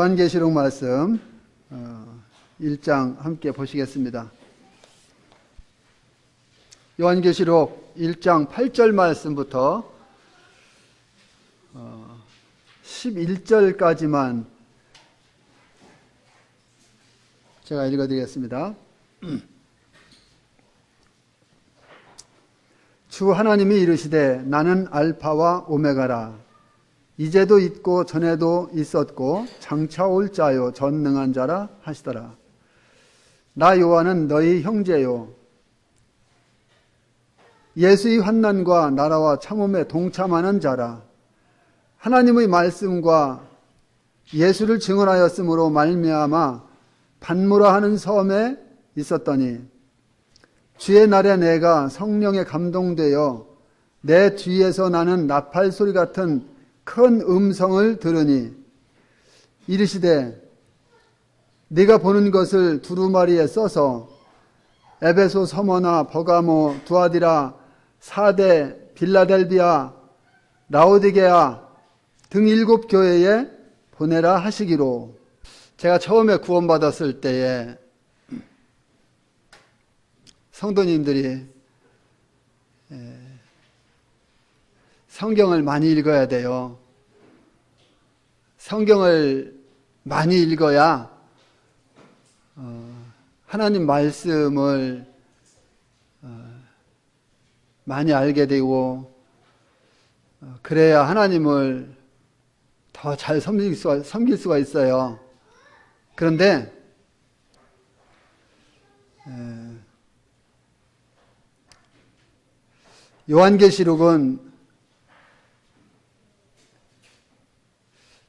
요한계시록 말씀 1장 함께 보시겠습니다. 요한계시록 1장 8절 말씀부터 11절까지만 제가 읽어드리겠습니다. 주 하나님이 이르시되 나는 알파와 오메가라. 이제도 있고 전에도 있었고 장차 올 자요 전능한 자라 하시더라. 나 요한은 너희 형제요 예수의 환난과 나라와 참음에 동참하는 자라. 하나님의 말씀과 예수를 증언하였으므로 말미암아 반무라 하는 섬에 있었더니 주의 날에 내가 성령에 감동되어 내 뒤에서 나는 나팔 소리 같은 큰 음성을 들으니 이르시되 네가 보는 것을 두루마리에 써서 에베소, 서머나, 버가모, 두아디라, 사데, 빌라델비아, 라오디게아 등 7 교회에 보내라 하시기로. 제가 처음에 구원받았을 때에 성도님들이 성경을 많이 읽어야 돼요. 성경을 많이 읽어야 하나님 말씀을 많이 알게 되고 그래야 하나님을 더 잘 섬길 수가 있어요. 그런데 요한계시록은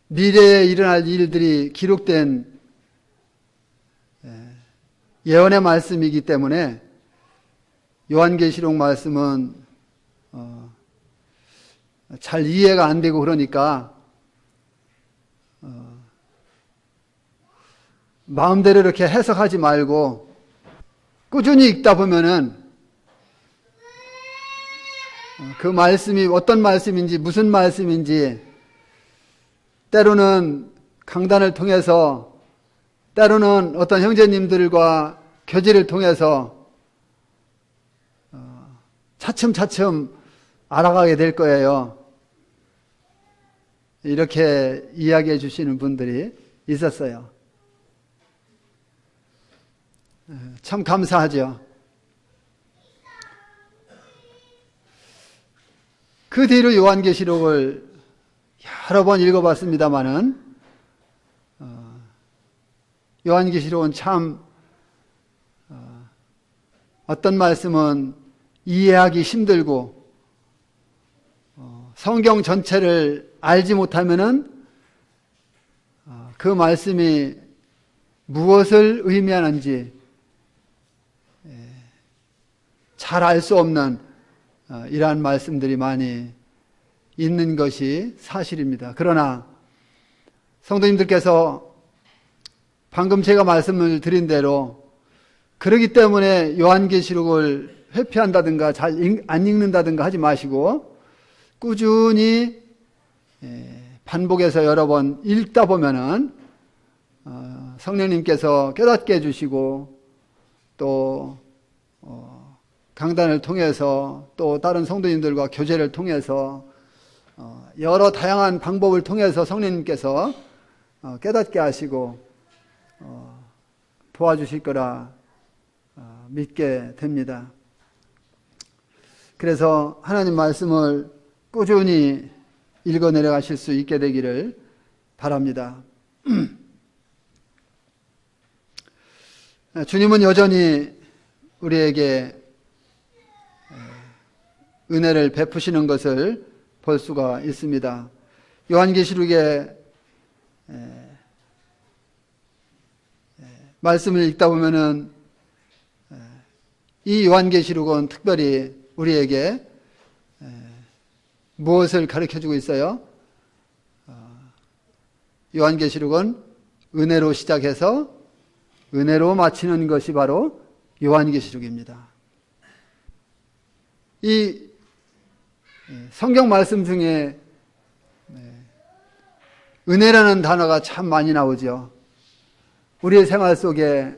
미래에 일어날 일들이 기록된 예언의 말씀이기 때문에 요한계시록 말씀은 잘 이해가 안 되고 그러니까 마음대로 이렇게 해석하지 말고 꾸준히 읽다 보면은 그 말씀이 어떤 말씀인지 무슨 말씀인지 때로는 강단을 통해서 때로는 어떤 형제님들과 교제를 통해서 차츰차츰 알아가게 될 거예요. 이렇게 이야기해 주시는 분들이 있었어요. 참 감사하죠. 그 뒤로 요한계시록을 여러 번 읽어봤습니다마는 요한계시록은 참 어떤 말씀은 이해하기 힘들고 성경 전체를 알지 못하면은 그 말씀이 무엇을 의미하는지 잘 알 수 없는 이러한 말씀들이 많이 있는 것이 사실입니다. 그러나 성도님들께서 방금 제가 말씀을 드린 대로 그러기 때문에 요한계시록을 회피한다든가 잘 안 읽는다든가 하지 마시고 꾸준히 반복해서 여러 번 읽다 보면은 성령님께서 깨닫게 해주시고 또 강단을 통해서 또 다른 성도님들과 교제를 통해서 여러 다양한 방법을 통해서 성령님께서 깨닫게 하시고 도와주실 거라 믿게 됩니다. 그래서 하나님 말씀을 꾸준히 읽어 내려가실 수 있게 되기를 바랍니다. 주님은 여전히 우리에게 은혜를 베푸시는 것을 볼 수가 있습니다. 요한계시록의 말씀을 읽다 보면은 이 요한계시록은 특별히 우리에게 무엇을 가르쳐주고 있어요? 요한계시록은 은혜로 시작해서 은혜로 마치는 것이 바로 요한계시록입니다. 이 성경 말씀 중에 은혜라는 단어가 참 많이 나오죠. 우리의 생활 속에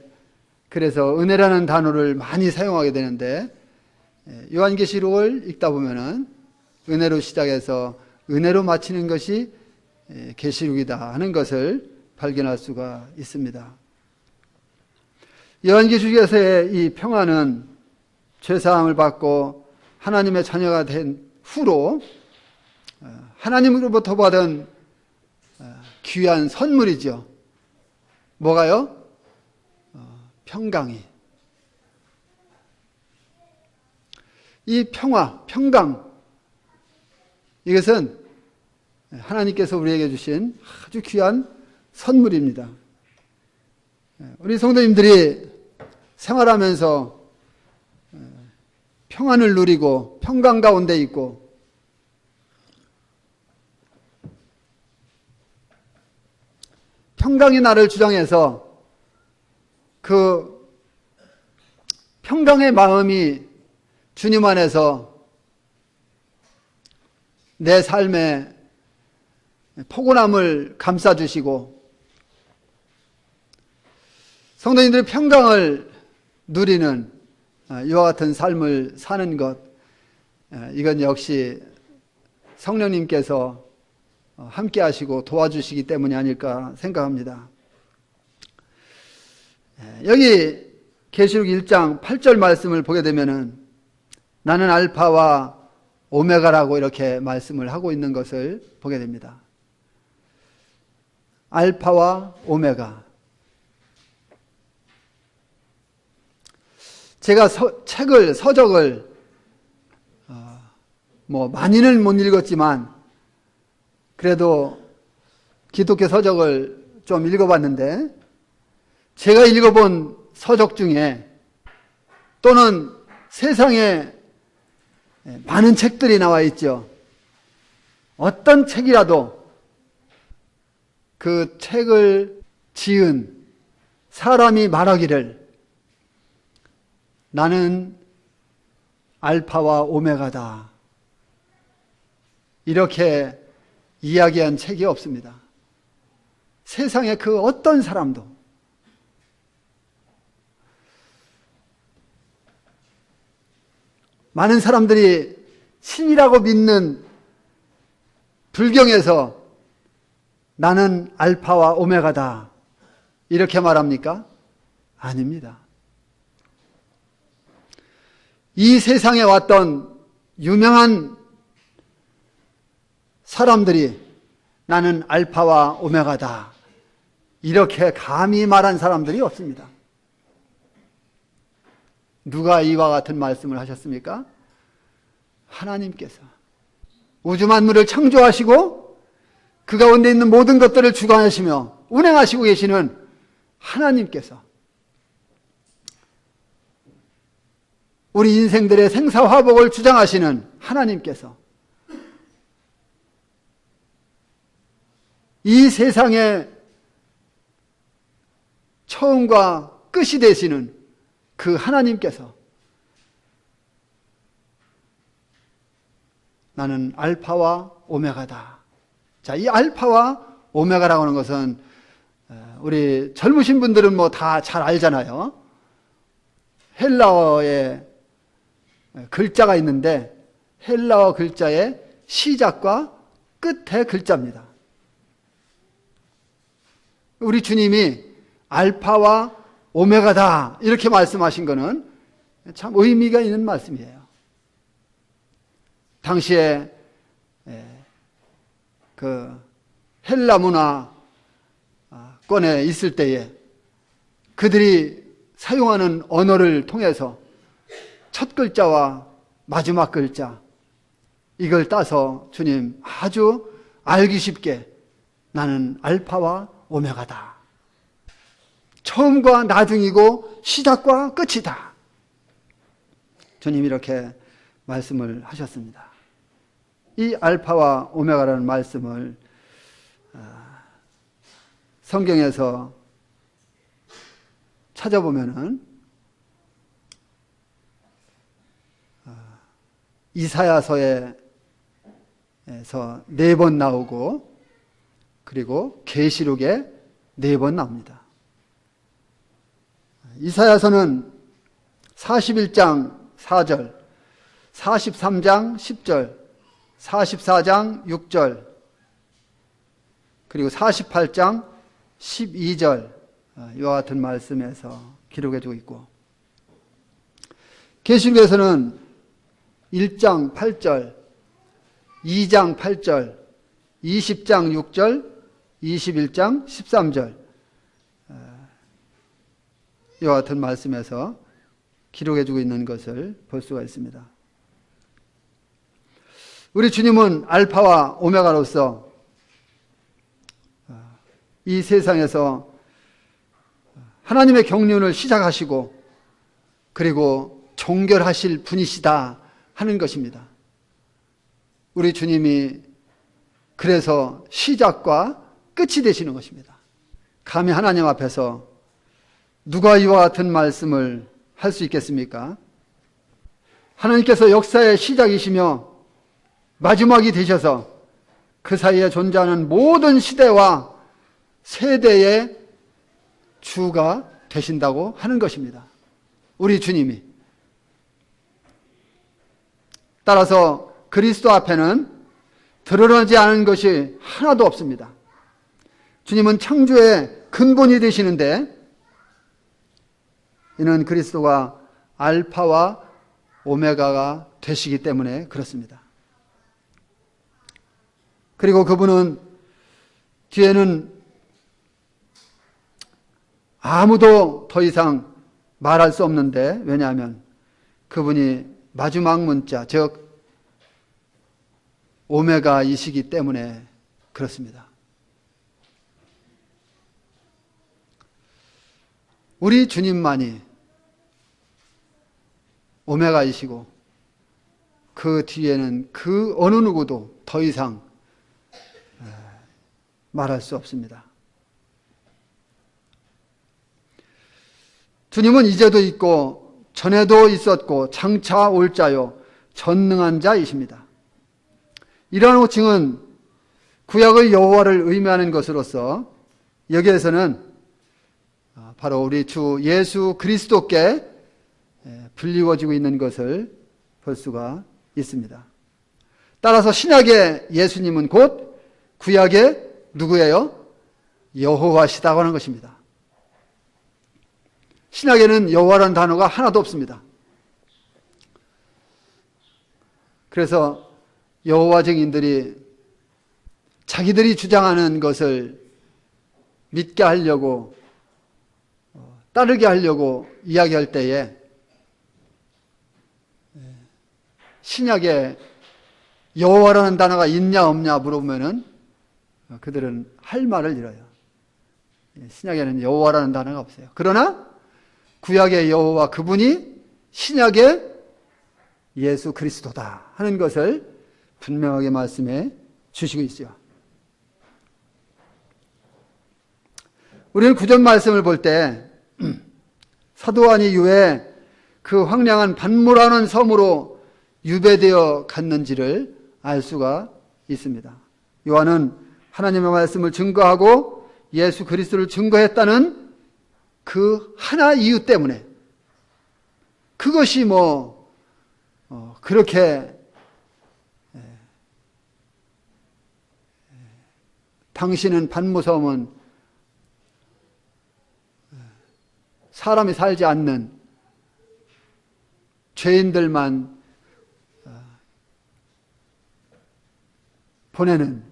그래서 은혜라는 단어를 많이 사용하게 되는데, 요한계시록을 읽다 보면은 은혜로 시작해서 은혜로 마치는 것이 계시록이다 하는 것을 발견할 수가 있습니다. 요한계시록에서의 이 평화는 죄사함을 받고 하나님의 자녀가 된 후로 하나님으로부터 받은 귀한 선물이죠. 뭐가요? 평강이. 이 평화, 평강, 이것은 하나님께서 우리에게 주신 아주 귀한 선물입니다. 우리 성도님들이 생활하면서 평안을 누리고 평강 가운데 있고, 평강이 나를 주장해서 그 평강의 마음이 주님 안에서 내 삶에 포근함을 감싸주시고 성도님들의 평강을 누리는 이와 같은 삶을 사는 것, 이건 역시 성령님께서 함께 하시고 도와주시기 때문이 아닐까 생각합니다. 여기 계시록 1장 8절 말씀을 보게 되면은 나는 알파와 오메가라고 이렇게 말씀을 하고 있는 것을 보게 됩니다. 알파와 오메가. 제가 서적을 많이는 못 읽었지만 그래도 기독교 서적을 좀 읽어봤는데, 제가 읽어본 서적 중에 또는 세상에 많은 책들이 나와 있죠. 어떤 책이라도 그 책을 지은 사람이 말하기를 나는 알파와 오메가다, 이렇게 이야기한 책이 없습니다. 세상에 그 어떤 사람도. 많은 사람들이 신이라고 믿는 불경에서 나는 알파와 오메가다 이렇게 말합니까? 아닙니다. 이 세상에 왔던 유명한 사람들이 나는 알파와 오메가다 이렇게 감히 말한 사람들이 없습니다. 누가 이와 같은 말씀을 하셨습니까? 하나님께서 우주 만물을 창조하시고 그 가운데 있는 모든 것들을 주관하시며 운행하시고 계시는 하나님께서 우리 인생들의 생사화복을 주장하시는 하나님께서 이 세상의 처음과 끝이 되시는 그 하나님께서 나는 알파와 오메가다. 자, 이 알파와 오메가라고 하는 것은 우리 젊으신 분들은 뭐 다 잘 알잖아요. 헬라어에 글자가 있는데 헬라어 글자의 시작과 끝의 글자입니다. 우리 주님이 알파와 오메가다 이렇게 말씀하신 것은 참 의미가 있는 말씀이에요. 당시에 그 헬라 문화권에 있을 때에 그들이 사용하는 언어를 통해서 첫 글자와 마지막 글자 이걸 따서 주님 아주 알기 쉽게 나는 알파와 오메가다. 처음과 나중이고 시작과 끝이다. 주님 이렇게 말씀을 하셨습니다. 이 알파와 오메가라는 말씀을 성경에서 찾아보면은 이사야서에서 4번 나오고 그리고 계시록에 4번 나옵니다. 이사야서는 41장 4절, 43장 10절, 44장 6절, 그리고 48장 12절 이와 같은 말씀에서 기록해주고 있고, 계시록에서는 1장 8절, 2장 8절, 20장 6절, 21장 13절 이와 같은 말씀에서 기록해주고 있는 것을 볼 수가 있습니다. 우리 주님은 알파와 오메가로서 이 세상에서 하나님의 경륜을 시작하시고 그리고 종결하실 분이시다 하는 것입니다. 우리 주님이 그래서 시작과 끝이 되시는 것입니다. 감히 하나님 앞에서 누가 이와 같은 말씀을 할 수 있겠습니까? 하나님께서 역사의 시작이시며 마지막이 되셔서 그 사이에 존재하는 모든 시대와 세대의 주가 되신다고 하는 것입니다. 우리 주님이. 따라서 그리스도 앞에는 드러나지 않은 것이 하나도 없습니다. 주님은 창조의 근본이 되시는데 이는 그리스도가 알파와 오메가가 되시기 때문에 그렇습니다. 그리고 그분은 뒤에는 아무도 더 이상 말할 수 없는데, 왜냐하면 그분이 마지막 문자, 즉 오메가이시기 때문에 그렇습니다. 우리 주님만이 오메가이시고 그 뒤에는 그 어느 누구도 더 이상 말할 수 없습니다. 주님은 이제도 있고 전에도 있었고 장차 올 자요 전능한 자이십니다. 이러한 호칭은 구약의 여호와를 의미하는 것으로서 여기에서는 바로 우리 주 예수 그리스도께 불리워지고 있는 것을 볼 수가 있습니다. 따라서 신약의 예수님은 곧 구약의 누구예요? 여호와시다고 하는 것입니다. 신약에는 여호와라는 단어가 하나도 없습니다. 그래서 여호와 증인들이 자기들이 주장하는 것을 믿게 하려고 따르게 하려고 이야기할 때에 신약에 여호와라는 단어가 있냐 없냐 물어보면은 그들은 할 말을 잃어요. 신약에는 여호와라는 단어가 없어요. 그러나 구약의 여호와 그분이 신약의 예수 그리스도다 하는 것을 분명하게 말씀해 주시고 있어요. 우리는 구전 말씀을 볼 때 사도 요한이 왜 그 황량한 pat모라는 섬으로 유배되어 갔는지를 알 수가 있습니다. 요한은 하나님의 말씀을 증거하고 예수 그리스도를 증거했다는 그 하나 이유 때문에, 그것이 그렇게 당신은 pat모섬은 사람이 살지 않는 죄인들만 보내는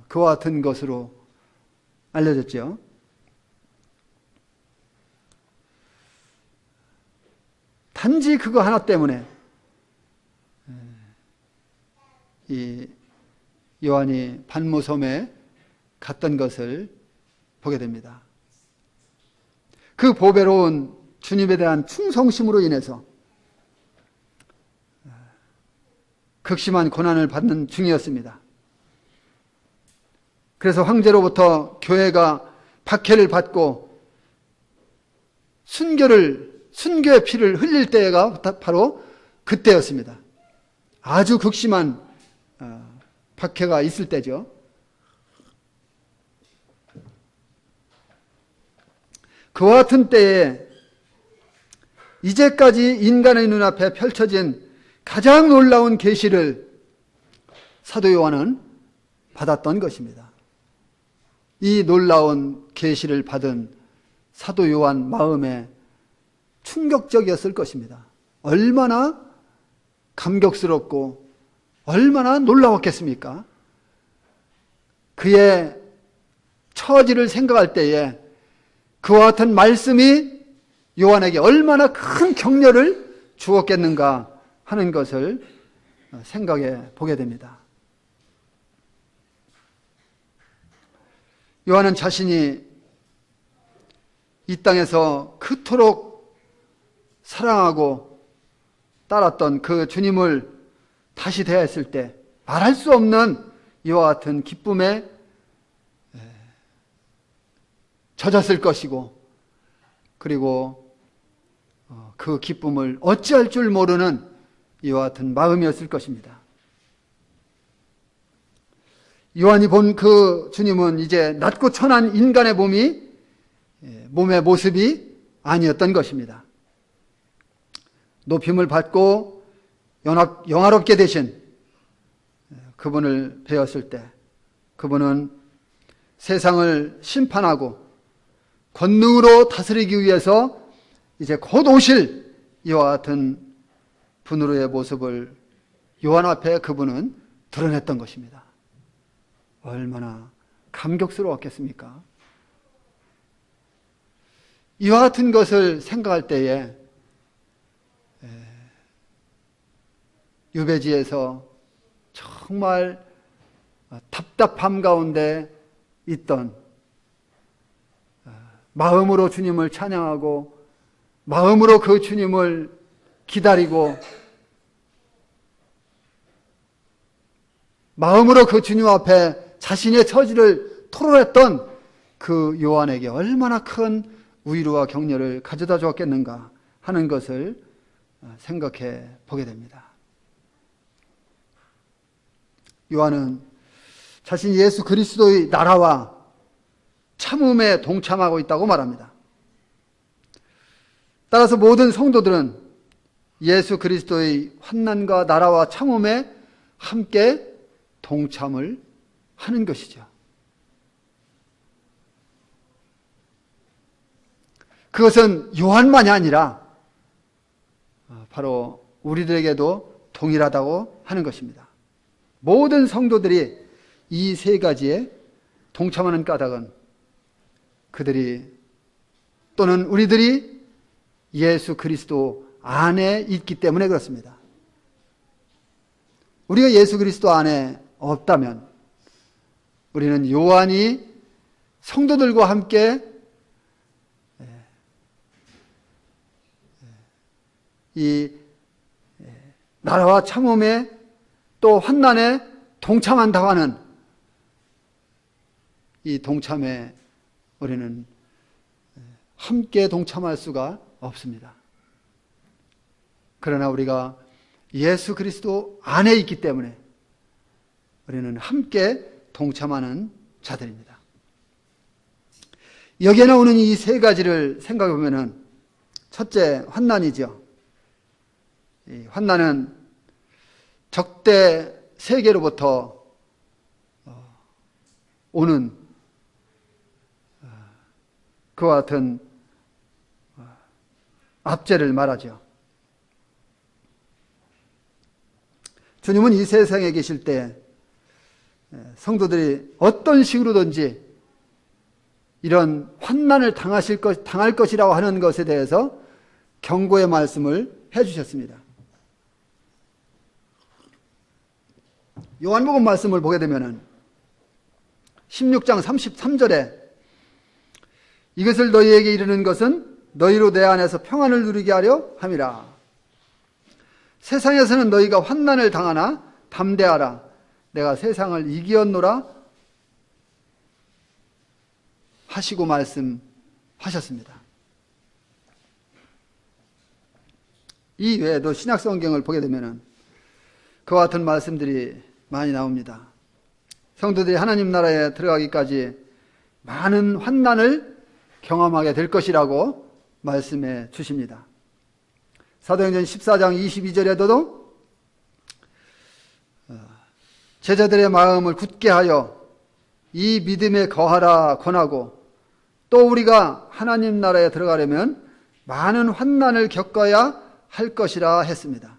그와 같은 것으로 알려졌죠. 단지 그거 하나 때문에 이 요한이 pat모섬에 갔던 것을 보게 됩니다. 그 보배로운 주님에 대한 충성심으로 인해서 극심한 고난을 받는 중이었습니다. 그래서 황제로부터 교회가 박해를 받고 순교의 피를 흘릴 때가 바로 그때였습니다. 아주 극심한 박해가 있을 때죠. 그와 같은 때에 이제까지 인간의 눈앞에 펼쳐진 가장 놀라운 계시를 사도 요한은 받았던 것입니다. 이 놀라운 계시를 받은 사도 요한 마음에 충격적이었을 것입니다. 얼마나 감격스럽고 얼마나 놀라웠겠습니까? 그의 처지를 생각할 때에 그와 같은 말씀이 요한에게 얼마나 큰 격려를 주었겠는가 하는 것을 생각해 보게 됩니다. 요한은 자신이 이 땅에서 그토록 사랑하고 따랐던 그 주님을 다시 대했을 때 말할 수 없는 이와 같은 기쁨에 젖었을 것이고, 그리고 그 기쁨을 어찌할 줄 모르는 이와 같은 마음이었을 것입니다. 요한이 본 그 주님은 이제 낮고 천한 인간의 몸의 모습이 아니었던 것입니다. 높임을 받고 영화롭게 되신 그분을 배웠을 때 그분은 세상을 심판하고 권능으로 다스리기 위해서 이제 곧 오실 이와 같은 분으로의 모습을 요한 앞에 그분은 드러냈던 것입니다. 얼마나 감격스러웠겠습니까? 이와 같은 것을 생각할 때에 유배지에서 정말 답답함 가운데 있던, 마음으로 주님을 찬양하고 마음으로 그 주님을 기다리고 마음으로 그 주님 앞에 자신의 처지를 토로했던 그 요한에게 얼마나 큰 위로와 격려를 가져다 주었겠는가 하는 것을 생각해 보게 됩니다. 요한은 자신이 예수 그리스도의 나라와 참음에 동참하고 있다고 말합니다. 따라서 모든 성도들은 예수 그리스도의 환난과 나라와 참음에 함께 동참을 하는 것이죠. 그것은 요한만이 아니라 바로 우리들에게도 동일하다고 하는 것입니다. 모든 성도들이 이 세 가지에 동참하는 까닭은 그들이 또는 우리들이 예수 그리스도 안에 있기 때문에 그렇습니다. 우리가 예수 그리스도 안에 없다면 우리는 요한이 성도들과 함께 이 나라와 참음에 또 환난에 동참한다고 하는 이 동참에 우리는 함께 동참할 수가 없습니다. 그러나 우리가 예수 그리스도 안에 있기 때문에 우리는 함께 동참하는 자들입니다. 여기에 나오는 이 세 가지를 생각해 보면은 첫째, 환난이죠. 이 환난은 적대 세계로부터 오는 그와 같은 압제를 말하죠. 주님은 이 세상에 계실 때 성도들이 어떤 식으로든지 이런 환난을 당할 것이라고 하는 것에 대해서 경고의 말씀을 해주셨습니다. 요한복음 말씀을 보게 되면 16장 33절에 이것을 너희에게 이르는 것은 너희로 내 안에서 평안을 누리게 하려 함이라. 세상에서는 너희가 환난을 당하나 담대하라. 내가 세상을 이기었노라 하시고 말씀하셨습니다. 이 외에도 신약 성경을 보게 되면 그와 같은 말씀들이 많이 나옵니다. 성도들이 하나님 나라에 들어가기까지 많은 환난을 경험하게 될 것이라고 말씀해 주십니다. 사도행전 14장 22절에도 제자들의 마음을 굳게 하여 이 믿음에 거하라 권하고, 또 우리가 하나님 나라에 들어가려면 많은 환난을 겪어야 할 것이라 했습니다.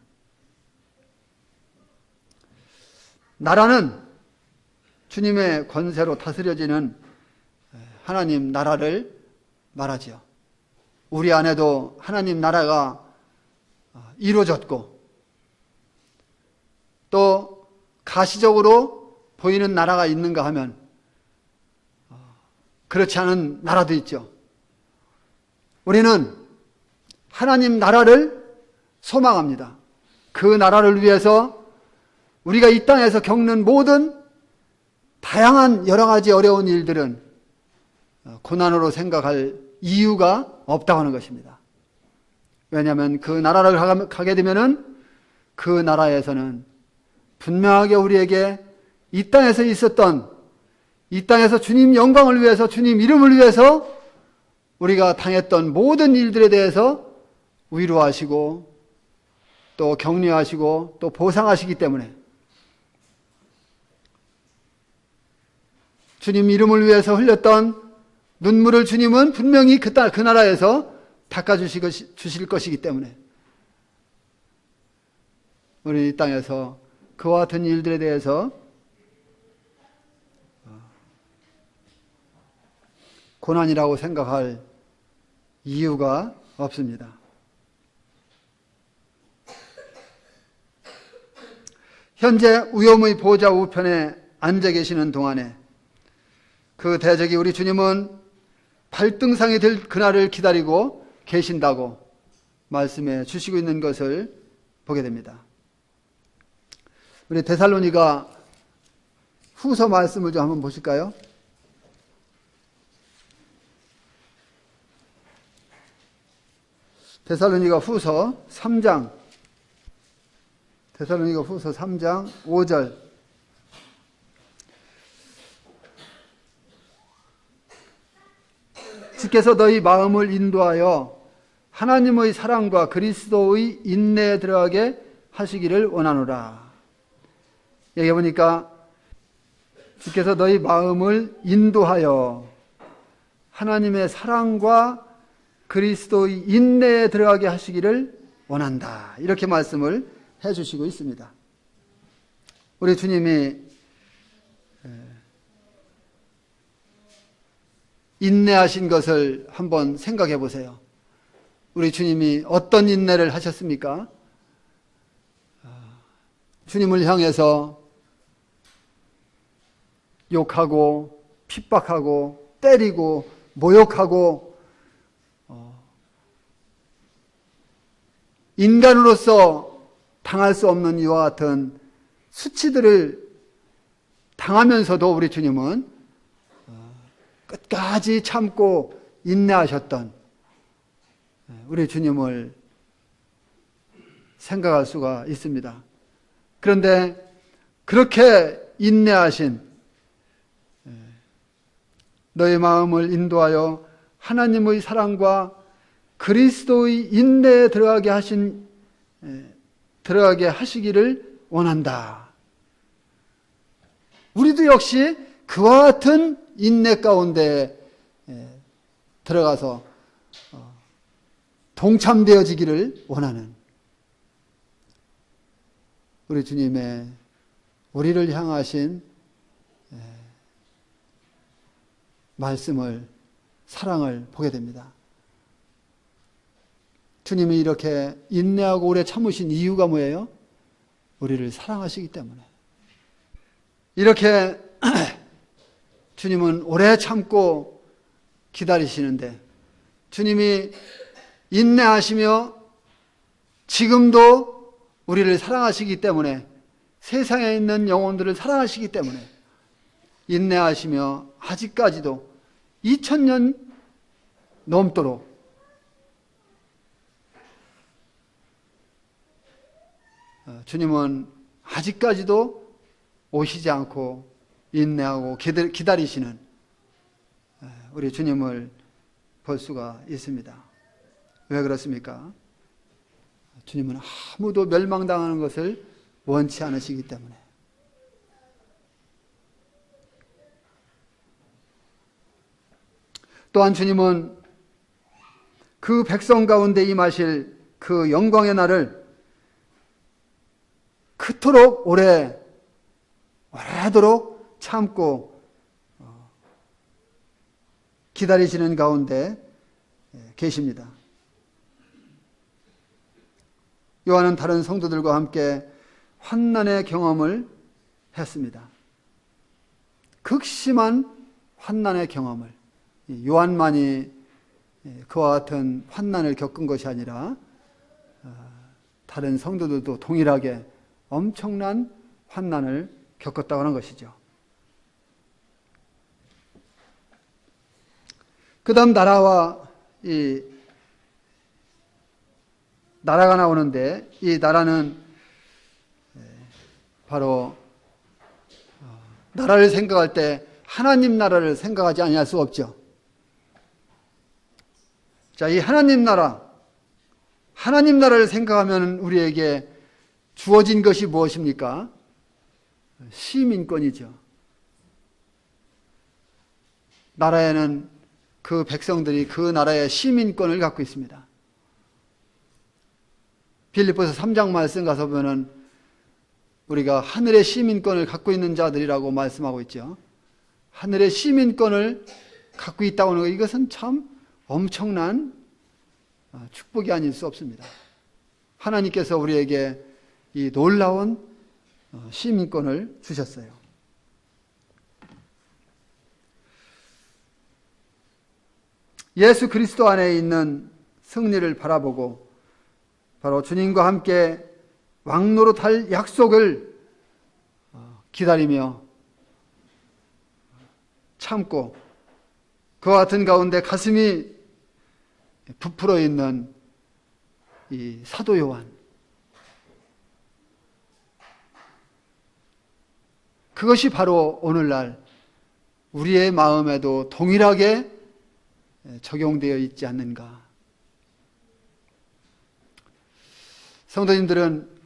나라는 주님의 권세로 다스려지는 하나님 나라를 말하지요. 우리 안에도 하나님 나라가 이루어졌고, 또 가시적으로 보이는 나라가 있는가 하면 그렇지 않은 나라도 있죠. 우리는 하나님 나라를 소망합니다. 그 나라를 위해서 우리가 이 땅에서 겪는 모든 다양한 여러 가지 어려운 일들은 고난으로 생각할 이유가 없다고 하는 것입니다. 왜냐하면 그 나라를 가게 되면은 그 나라에서는 분명하게 우리에게 이 땅에서 있었던, 이 땅에서 주님 영광을 위해서, 주님 이름을 위해서 우리가 당했던 모든 일들에 대해서 위로하시고 또 격려하시고 또 보상하시기 때문에, 주님 이름을 위해서 흘렸던 눈물을 주님은 분명히 그 나라에서 닦아주실 것이기 때문에 우리 이 땅에서 그와 같은 일들에 대해서 고난이라고 생각할 이유가 없습니다. 현재 위엄의 보좌 우편에 앉아 계시는 동안에 그 대적이 우리 주님은 발등상이 될 그날을 기다리고 계신다고 말씀해 주시고 있는 것을 보게 됩니다. 우리 데살로니가 후서 말씀을 좀 한번 보실까요? 데살로니가 후서 3장, 데살로니가 후서 3장 5절. 주께서 너희 마음을 인도하여 하나님의 사랑과 그리스도의 인내에 들어가게 하시기를 원하노라. 여기 보니까 주께서 너희 마음을 인도하여 하나님의 사랑과 그리스도의 인내에 들어가게 하시기를 원한다. 이렇게 말씀을 해주시고 있습니다. 우리 주님이 인내하신 것을 한번 생각해 보세요. 우리 주님이 어떤 인내를 하셨습니까? 주님을 향해서 욕하고 핍박하고 때리고 모욕하고 인간으로서 당할 수 없는 이와 같은 수치들을 당하면서도 우리 주님은 끝까지 참고 인내하셨던 우리 주님을 생각할 수가 있습니다. 그런데 그렇게 인내하신, 너의 마음을 인도하여 하나님의 사랑과 그리스도의 인내에 들어가게 하시기를 원한다. 우리도 역시 그와 같은 인내 가운데 들어가서 동참되어지기를 원하는 우리 주님의 우리를 향하신 말씀을, 사랑을 보게 됩니다. 주님이 이렇게 인내하고 오래 참으신 이유가 뭐예요? 우리를 사랑하시기 때문에. 이렇게 주님은 오래 참고 기다리시는데, 주님이 인내하시며 지금도 우리를 사랑하시기 때문에, 세상에 있는 영혼들을 사랑하시기 때문에 인내하시며 아직까지도 2000년 넘도록 주님은 아직까지도 오시지 않고 인내하고 기다리시는 우리 주님을 볼 수가 있습니다. 왜 그렇습니까? 주님은 아무도 멸망당하는 것을 원치 않으시기 때문에. 또한 주님은 그 백성 가운데 임하실 그 영광의 날을 그토록 오래도록 참고 기다리시는 가운데 계십니다. 요한은 다른 성도들과 함께 환난의 경험을 했습니다. 극심한 환난의 경험을. 요한만이 그와 같은 환난을 겪은 것이 아니라 다른 성도들도 동일하게 엄청난 환난을 겪었다고 하는 것이죠. 그 다음 나라가 나오는데, 이 나라는 바로 나라를 생각할 때 하나님 나라를 생각하지 아니할 수 없죠. 자, 이 하나님 나라를 생각하면 우리에게 주어진 것이 무엇입니까? 시민권이죠. 나라에는 그 백성들이 그 나라의 시민권을 갖고 있습니다. 빌립보서 3장 말씀 가서 보면 우리가 하늘의 시민권을 갖고 있는 자들이라고 말씀하고 있죠. 하늘의 시민권을 갖고 있다고 하는 것, 이것은 참 엄청난 축복이 아닐 수 없습니다. 하나님께서 우리에게 이 놀라운 시민권을 주셨어요. 예수 그리스도 안에 있는 승리를 바라보고 바로 주님과 함께 왕노릇할 약속을 기다리며 참고 그와 같은 가운데 가슴이 부풀어 있는 이 사도 요한, 그것이 바로 오늘날 우리의 마음에도 동일하게 적용되어 있지 않는가. 성도님들은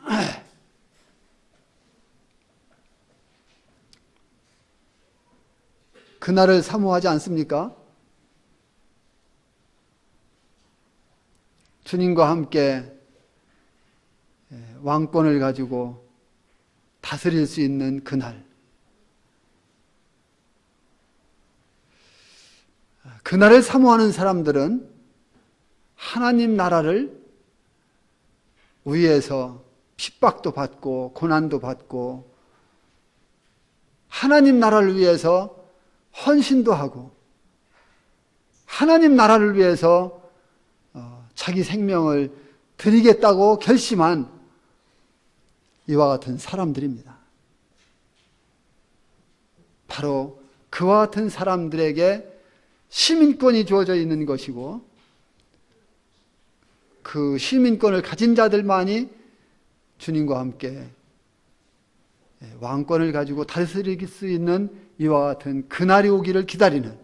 그날을 사모하지 않습니까? 주님과 함께 왕권을 가지고 다스릴 수 있는 그날. 그날을 사모하는 사람들은 하나님 나라를 위에서 핍박도 받고 고난도 받고 하나님 나라를 위해서 헌신도 하고 하나님 나라를 위해서 자기 생명을 드리겠다고 결심한 이와 같은 사람들입니다. 바로 그와 같은 사람들에게 시민권이 주어져 있는 것이고 그 시민권을 가진 자들만이 주님과 함께 왕권을 가지고 다스릴 수 있는 이와 같은 그날이 오기를 기다리는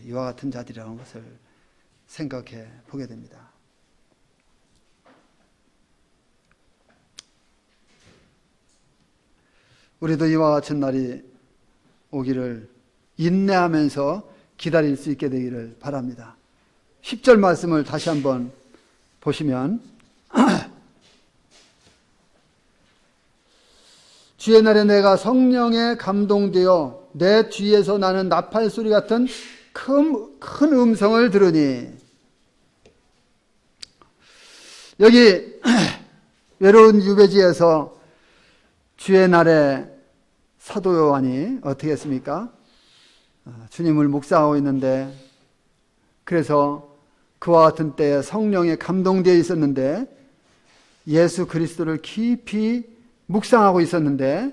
이와 같은 자들이라는 것을 생각해 보게 됩니다. 우리도 이와 같은 날이 오기를 인내하면서 기다릴 수 있게 되기를 바랍니다. 10절 말씀을 다시 한번 보시면 주의 날에 내가 성령에 감동되어 내 뒤에서 나는 나팔 소리 같은 큰 음성을 들으니. 여기 외로운 유배지에서 주의 날에 사도 요한이 어떻게 했습니까? 주님을 묵상하고 있는데, 그래서 그와 같은 때에 성령에 감동되어 있었는데 예수 그리스도를 깊이 묵상하고 있었는데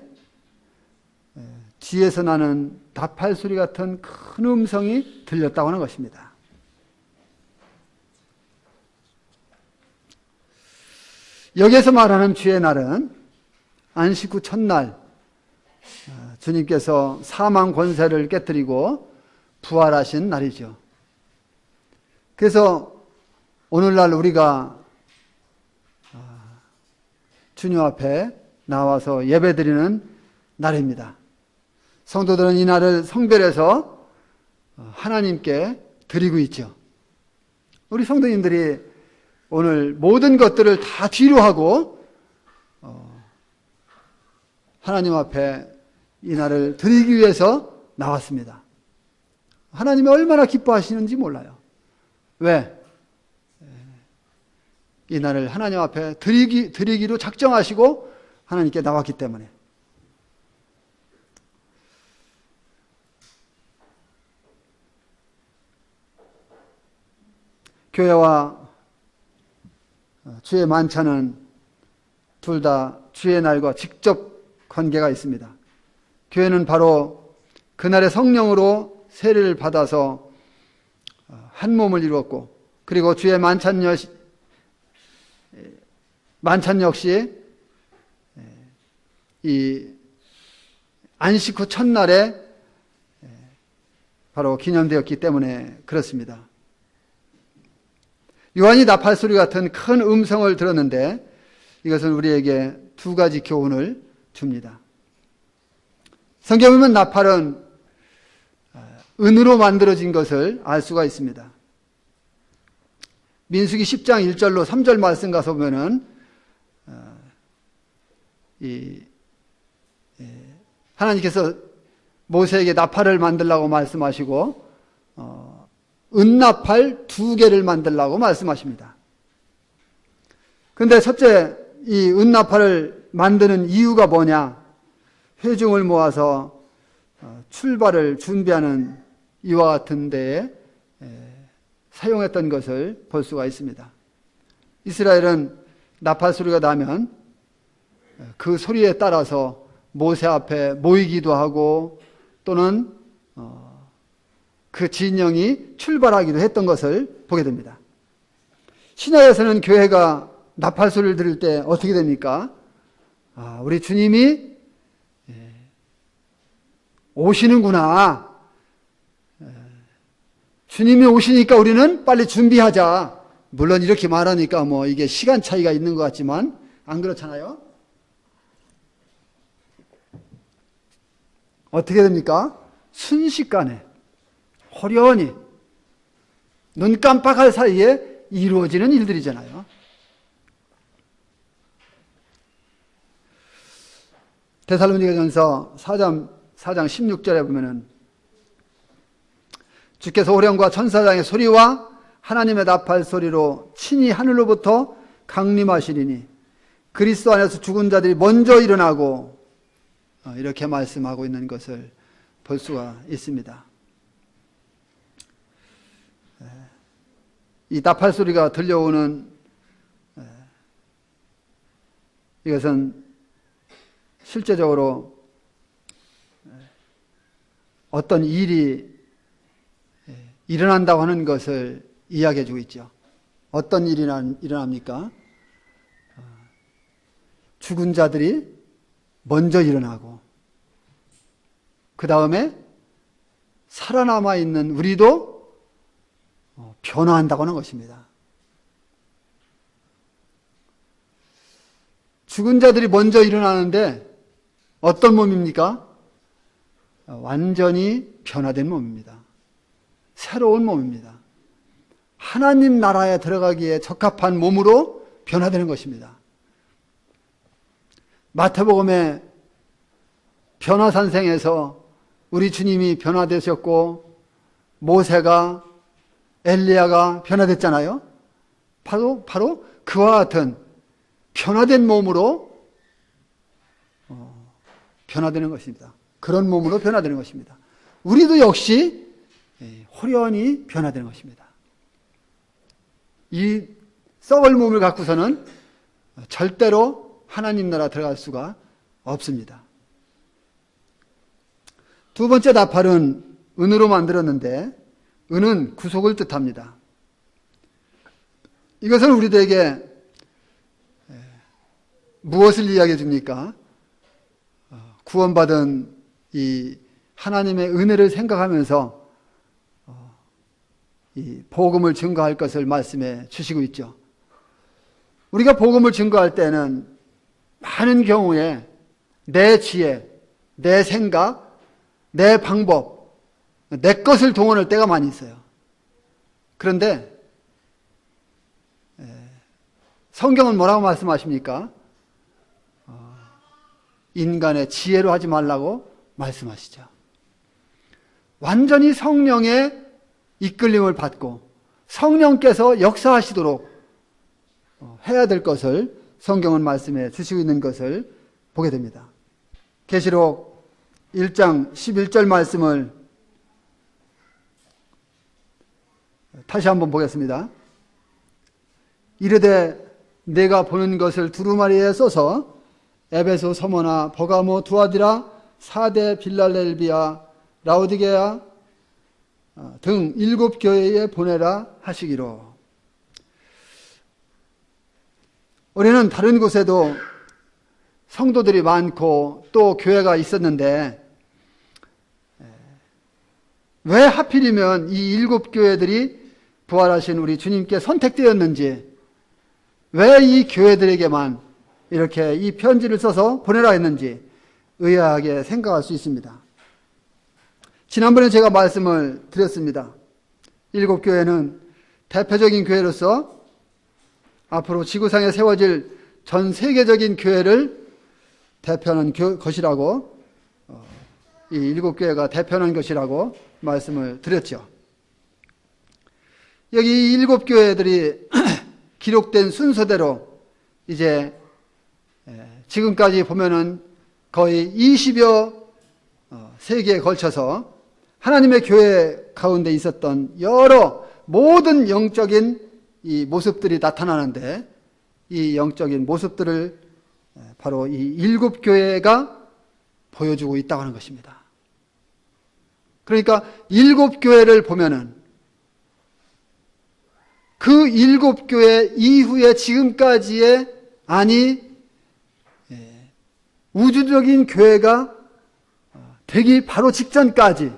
뒤에서 나는 나팔 소리 같은 큰 음성이 들렸다고 하는 것입니다. 여기에서 말하는 주의 날은 안식 후 첫날 주님께서 사망 권세를 깨뜨리고 부활하신 날이죠. 그래서 오늘날 우리가 주님 앞에 나와서 예배드리는 날입니다. 성도들은 이 날을 성별해서 하나님께 드리고 있죠. 우리 성도님들이 오늘 모든 것들을 다 뒤로 하고 하나님 앞에 이 날을 드리기 위해서 나왔습니다. 하나님이 얼마나 기뻐하시는지 몰라요. 왜? 이 날을 하나님 앞에 드리기로 작정하시고 하나님께 나왔기 때문에. 교회와 주의 만찬은 둘 다 주의 날과 직접 관계가 있습니다. 교회는 바로 그날의 성령으로 세례를 받아서 한 몸을 이루었고, 그리고 주의 만찬 역시 이 안식 후 첫날에 바로 기념되었기 때문에 그렇습니다. 요한이 나팔소리 같은 큰 음성을 들었는데 이것은 우리에게 두 가지 교훈을 줍니다. 성경에 보면 나팔은 은으로 만들어진 것을 알 수가 있습니다. 민수기 10장 1절로 3절 말씀 가서 보면은 하나님께서 모세에게 나팔을 만들라고 말씀하시고 은나팔 2개를 만들라고 말씀하십니다. 그런데 첫째, 이 은나팔을 만드는 이유가 뭐냐? 회중을 모아서 출발을 준비하는 이와 같은 데에 사용했던 것을 볼 수가 있습니다. 이스라엘은 나팔 소리가 나면 그 소리에 따라서 모세 앞에 모이기도 하고 또는 그 진영이 출발하기도 했던 것을 보게 됩니다. 신약에서는 교회가 나팔 소리를 들을 때 어떻게 됩니까? 우리 주님이 오시는구나. 주님이 오시니까 우리는 빨리 준비하자. 물론 이렇게 말하니까 뭐 이게 시간 차이가 있는 것 같지만 안 그렇잖아요? 어떻게 됩니까? 순식간에 호련히 눈 깜빡할 사이에 이루어지는 일들이잖아요. 데살로니가전서 4장 16절에 보면은 주께서 호령과 천사장의 소리와 하나님의 나팔 소리로 친히 하늘로부터 강림하시리니 그리스도 안에서 죽은 자들이 먼저 일어나고 이렇게 말씀하고 있는 것을 볼 수가 있습니다. 이 나팔 소리가 들려오는 이것은 실제적으로 어떤 일이 일어난다고 하는 것을 이야기해 주고 있죠. 어떤 일이 일어납니까? 죽은 자들이 먼저 일어나고 그 다음에 살아남아 있는 우리도 변화한다고 하는 것입니다. 죽은 자들이 먼저 일어나는데 어떤 몸입니까? 완전히 변화된 몸입니다. 새로운 몸입니다. 하나님 나라에 들어가기에 적합한 몸으로 변화되는 것입니다. 마태복음에 변화산생에서 우리 주님이 변화되셨고 모세가 엘리야가 변화됐잖아요. 바로 그와 같은 변화된 몸으로 변화되는 것입니다. 그런 몸으로 변화되는 것입니다. 우리도 역시 호련히 변화되는 것입니다. 이 썩을 몸을 갖고서는 절대로 하나님 나라 들어갈 수가 없습니다. 두 번째 나팔은 은으로 만들었는데 은은 구속을 뜻합니다. 이것은 우리들에게 무엇을 이야기해 줍니까? 구원받은 이 하나님의 은혜를 생각하면서 이 복음을 증거할 것을 말씀해 주시고 있죠. 우리가 복음을 증거할 때는 많은 경우에 내 지혜, 내 생각, 내 방법, 내 것을 동원할 때가 많이 있어요. 그런데 성경은 뭐라고 말씀하십니까? 인간의 지혜로 하지 말라고 말씀하시죠. 완전히 성령의 이끌림을 받고 성령께서 역사하시도록 해야 될 것을 성경은 말씀해 주시고 있는 것을 보게 됩니다. 계시록 1장 11절 말씀을 다시 한번 보겠습니다. 이르되 내가 보는 것을 두루마리에 써서 에베소, 서머나, 버가모, 두아디라, 사대, 빌랄렐비아, 라오디게아 등 7교회에 보내라 하시기로. 우리는 다른 곳에도 성도들이 많고 또 교회가 있었는데 왜 하필이면 이 7교회들이 부활하신 우리 주님께 선택되었는지, 왜 이 교회들에게만 이렇게 이 편지를 써서 보내라 했는지 의아하게 생각할 수 있습니다. 지난번에 제가 말씀을 드렸습니다. 7교회는 대표적인 교회로서 앞으로 지구상에 세워질 전 세계적인 교회를 대표하는 것이라고, 이 7교회가 대표하는 것이라고 말씀을 드렸죠. 여기 7교회들이 기록된 순서대로 이제 지금까지 보면은 거의 20여 세기에 걸쳐서 하나님의 교회 가운데 있었던 여러 모든 영적인 이 모습들이 나타나는데, 이 영적인 모습들을 바로 이 7교회가 보여주고 있다고 하는 것입니다. 그러니까 7교회를 보면은 그 7교회 이후에 지금까지의, 아니 우주적인 교회가 되기 바로 직전까지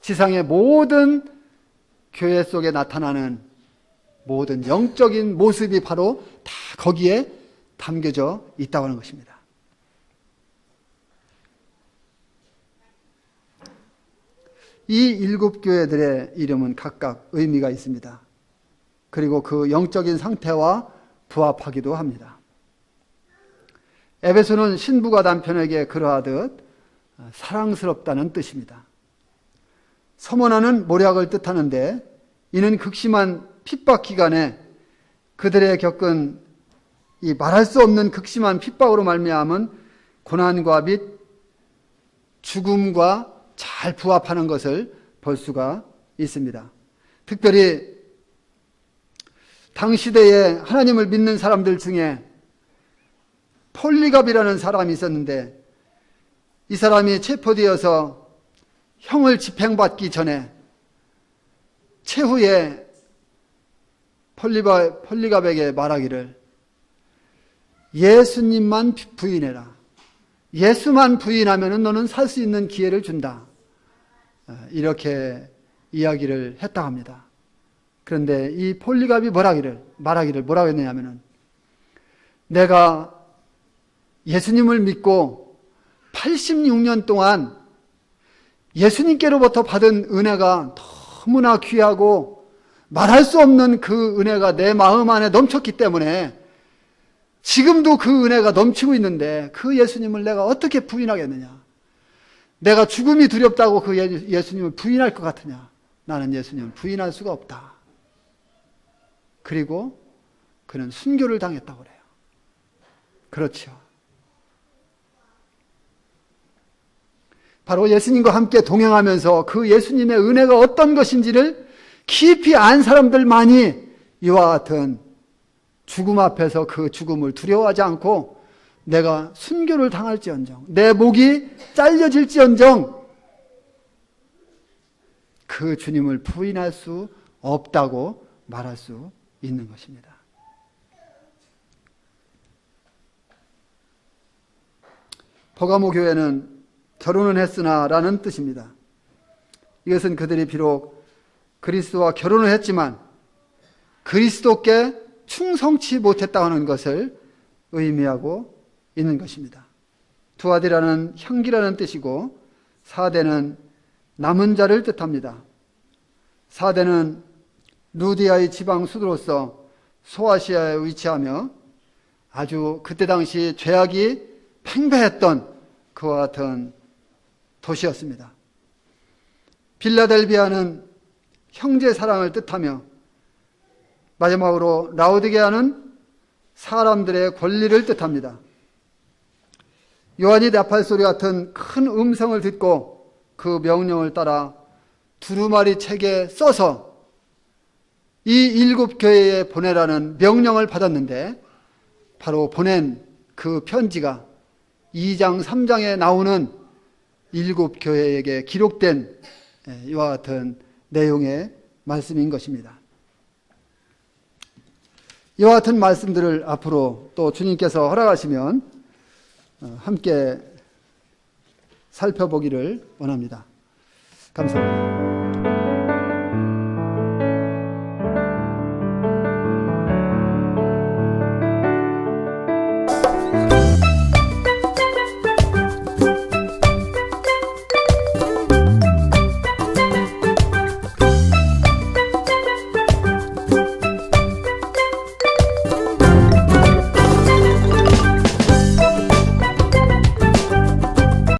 지상의 모든 교회 속에 나타나는 모든 영적인 모습이 바로 다 거기에 담겨져 있다고 하는 것입니다. 이 7교회들의 이름은 각각 의미가 있습니다. 그리고 그 영적인 상태와 부합하기도 합니다. 에베소는 신부가 남편에게 그러하듯 사랑스럽다는 뜻입니다. 서머나는 모략을 뜻하는데, 이는 극심한 핍박 기간에 그들의 겪은 이 말할 수 없는 극심한 핍박으로 말미암은 고난과 및 죽음과 잘 부합하는 것을 볼 수가 있습니다. 특별히 당시대에 하나님을 믿는 사람들 중에 폴리갑이라는 사람이 있었는데, 이 사람이 체포되어서 형을 집행받기 전에 최후에 폴리갑에게 말하기를, 예수님만 부인해라. 예수만 부인하면 너는 살 수 있는 기회를 준다. 이렇게 이야기를 했다고 합니다. 그런데 이 폴리갑이 말하기를 뭐라고 했느냐면은, 내가 예수님을 믿고 86년 동안 예수님께로부터 받은 은혜가 너무나 귀하고 말할 수 없는 그 은혜가 내 마음 안에 넘쳤기 때문에 지금도 그 은혜가 넘치고 있는데 그 예수님을 내가 어떻게 부인하겠느냐. 내가 죽음이 두렵다고 그 예수님을 부인할 것 같으냐. 나는 예수님을 부인할 수가 없다. 그리고 그는 순교를 당했다고 그래요. 그렇죠. 바로 예수님과 함께 동행하면서 그 예수님의 은혜가 어떤 것인지를 깊이 안 사람들만이 이와 같은 죽음 앞에서 그 죽음을 두려워하지 않고, 내가 순교를 당할지언정, 내 목이 잘려질지언정 그 주님을 부인할 수 없다고 말할 수 있는 것입니다. 버가모 교회는 결혼은 했으나 라는 뜻입니다. 이것은 그들이 비록 그리스도와 결혼을 했지만 그리스도께 충성치 못했다는 것을 의미하고 있는 것입니다. 두아디라는 향기라는 뜻이고 사대는 남은 자를 뜻합니다. 사대는 루디아의 지방 수도로서 소아시아에 위치하며 아주 그때 당시 죄악이 팽배했던 그와 같은 도시였습니다. 빌라델비아는 형제 사랑을 뜻하며 마지막으로 라오디게아는 사람들의 권리를 뜻합니다. 요한이 나팔 소리 같은 큰 음성을 듣고 그 명령을 따라 두루마리 책에 써서 이 7 교회에 보내라는 명령을 받았는데 바로 보낸 그 편지가 2장 3장에 나오는 7 교회에게 기록된 이와 같은 내용의 말씀인 것입니다. 이와 같은 말씀들을 앞으로 또 주님께서 허락하시면 함께 살펴보기를 원합니다. 감사합니다.